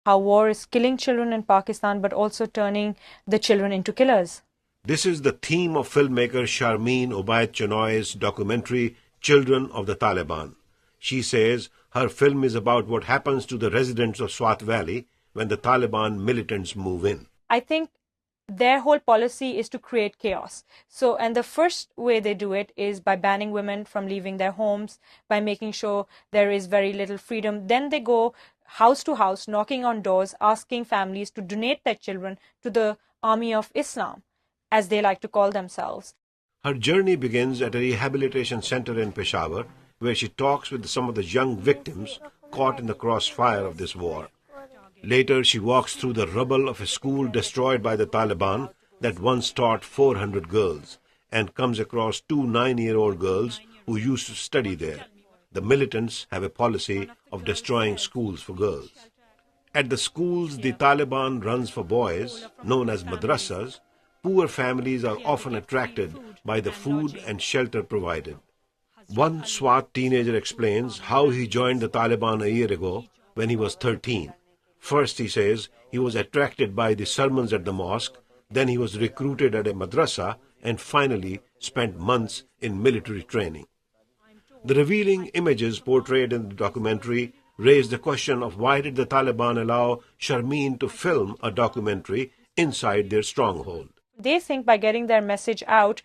how war is killing children in Pakistan, but also turning the children into killers. This is the theme of filmmaker Sharmeen Obaid-Chinoy's documentary Children of the Taliban. She says her film is about what happens to the residents of Swat Valley when the Taliban militants move in. I think their whole policy is to create chaos. And the first way they do it is by banning women from leaving their homes, by making sure there is very little freedom. Then they go house to house, knocking on doors, asking families to donate their children to the Army of Islam, as they like to call themselves. Her journey begins at a rehabilitation center in Peshawar, where she talks with some of the young victims caught in the crossfire of this war. Later, she walks through the rubble of a school destroyed by the Taliban that once taught 400 girls, and comes across two 9-year-old girls who used to study there. The militants have a policy of destroying schools for girls. At the schools the Taliban runs for boys, known as madrasas, poor families are often attracted by the food and shelter provided. One Swat teenager explains how he joined the Taliban a year ago when he was 13. First, he says, he was attracted by the sermons at the mosque, then he was recruited at a madrasa, and finally spent months in military training. The revealing images portrayed in the documentary raise the question of why did the Taliban allow Sharmeen to film a documentary inside their stronghold. They think by getting their message out,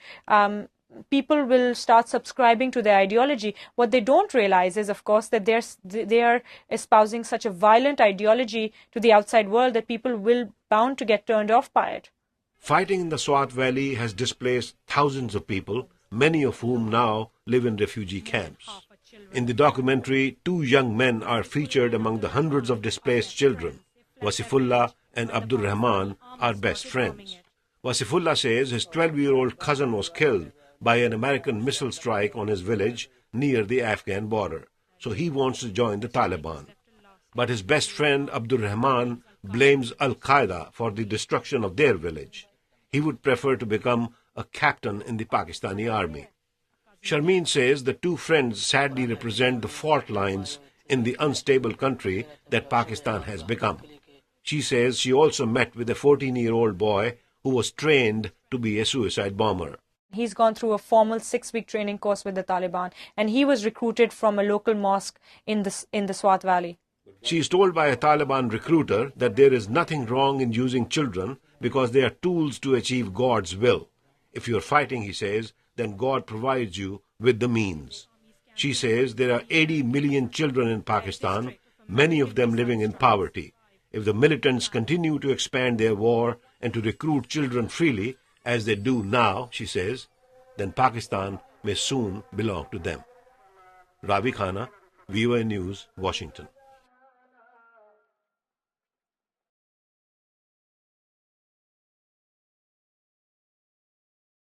people will start subscribing to their ideology. What they don't realize is, of course, that they are espousing such a violent ideology to the outside world that people will bound to get turned off by it. Fighting in the Swat Valley has displaced thousands of people, many of whom now live in refugee camps. In the documentary, two young men are featured among the hundreds of displaced children. Wasifullah and Abdur Rahman are best friends. Wasifullah says his 12-year-old cousin was killed by an American missile strike on his village near the Afghan border, so he wants to join the Taliban. But his best friend Abdur Rahman blames Al-Qaeda for the destruction of their village. He would prefer to become a captain in the Pakistani army. Sharmeen says the two friends sadly represent the fault lines in the unstable country that Pakistan has become. She says she also met with a 14-year-old boy who was trained to be a suicide bomber. He's gone through a formal 6-week training course with the Taliban, and he was recruited from a local mosque in the Swat Valley. She is told by a Taliban recruiter that there is nothing wrong in using children because they are tools to achieve God's will. If you are fighting, he says, then God provides you with the means. She says there are 80 million children in Pakistan, many of them living in poverty. If the militants continue to expand their war and to recruit children freely, as they do now, she says, then Pakistan may soon belong to them. Ravi, Khanna, VOA News, Washington.